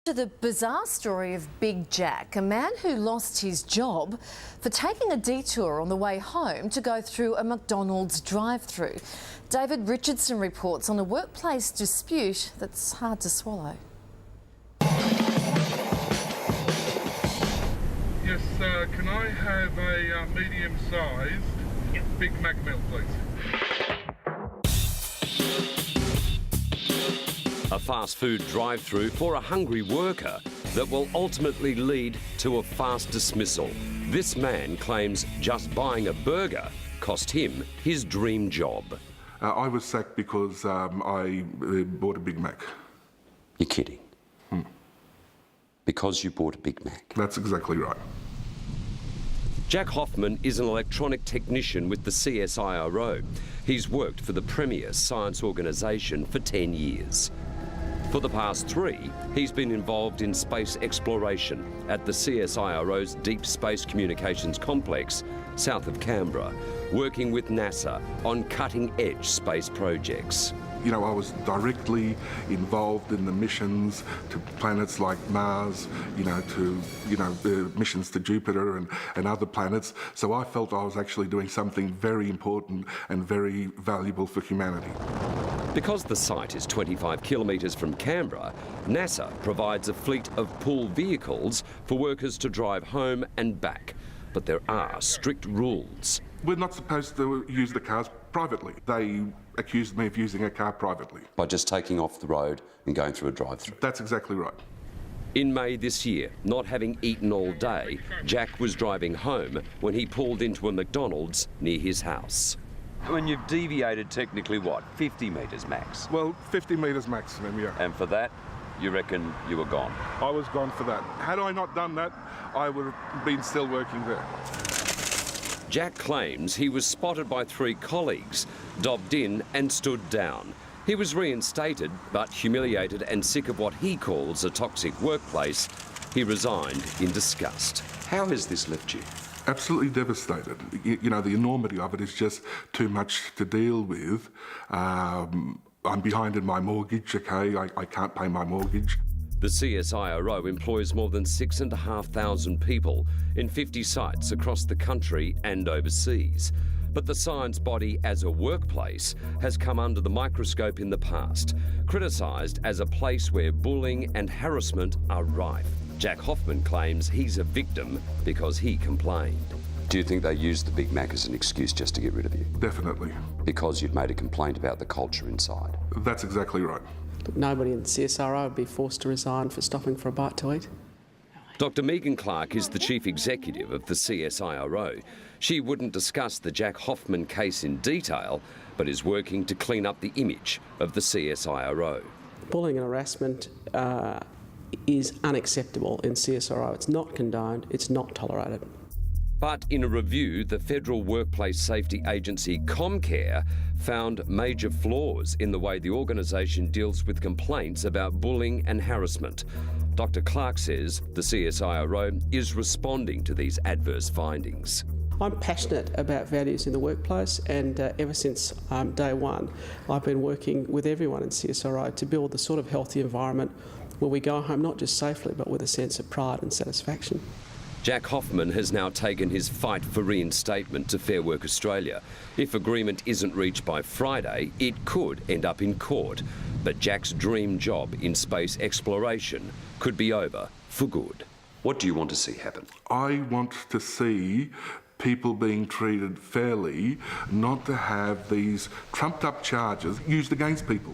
To the bizarre story of Big Jack, a man who lost his job for taking a detour on the way home to go through a McDonald's drive-through. David Richardson reports on a workplace dispute that's hard to swallow. Yes, can I have a medium-sized Big Mac meal, please? A fast food drive-through for a hungry worker that will ultimately lead to a fast dismissal. This man claims just buying a burger cost him his dream job. I was sacked because I bought a Big Mac. You're kidding? Because you bought a Big Mac? That's exactly right. Jack Hoffman is an electronic technician with the CSIRO. He's worked for the premier science organisation for 10 years. For the past 3, he's been involved in space exploration at the CSIRO's Deep Space Communications Complex, south of Canberra, working with NASA on cutting-edge space projects. You know, I was directly involved in the missions to planets like Mars, missions to Jupiter and other planets. So I felt I was actually doing something very important and very valuable for humanity. Because the site is 25 kilometres from Canberra, NASA provides a fleet of pool vehicles for workers to drive home and back. But there are strict rules. We're not supposed to use the cars privately. They accused me of using a car privately. By just taking off the road and going through a drive-through? That's exactly right. In May this year, not having eaten all day, Jack was driving home when he pulled into a McDonald's near his house. When you've deviated technically, what, 50 metres max? Well, 50 metres maximum, yeah. And for that, you reckon you were gone? I was gone for that. Had I not done that, I would have been still working there. Jack claims he was spotted by 3 colleagues, dobbed in and stood down. He was reinstated, but humiliated and sick of what he calls a toxic workplace, he resigned in disgust. How has this left you? Absolutely devastated. You know, the enormity of it is just too much to deal with. I'm behind in my mortgage, okay? I can't pay my mortgage. The CSIRO employs more than 6,500 people in 50 sites across the country and overseas. But the science body as a workplace has come under the microscope in the past, criticised as a place where bullying and harassment are rife. Jack Hoffman claims he's a victim because he complained. Do you think they used the Big Mac as an excuse just to get rid of you? Definitely. Because you'd made a complaint about the culture inside? That's exactly right. Nobody in the CSIRO would be forced to resign for stopping for a bite to eat. Dr Megan Clark is the chief executive of the CSIRO. She wouldn't discuss the Jack Hoffman case in detail, but is working to clean up the image of the CSIRO. Bullying and harassment is unacceptable in CSIRO. It's not condoned, it's not tolerated. But in a review, the Federal Workplace Safety Agency Comcare found major flaws in the way the organisation deals with complaints about bullying and harassment. Dr Clark says the CSIRO is responding to these adverse findings. I'm passionate about values in the workplace, and ever since day one, I've been working with everyone in CSIRO to build the sort of healthy environment where we go home not just safely but with a sense of pride and satisfaction. Jack Hoffman has now taken his fight for reinstatement to Fair Work Australia. If agreement isn't reached by Friday, it could end up in court. But Jack's dream job in space exploration could be over for good. What do you want to see happen? I want to see people being treated fairly, not to have these trumped-up charges used against people.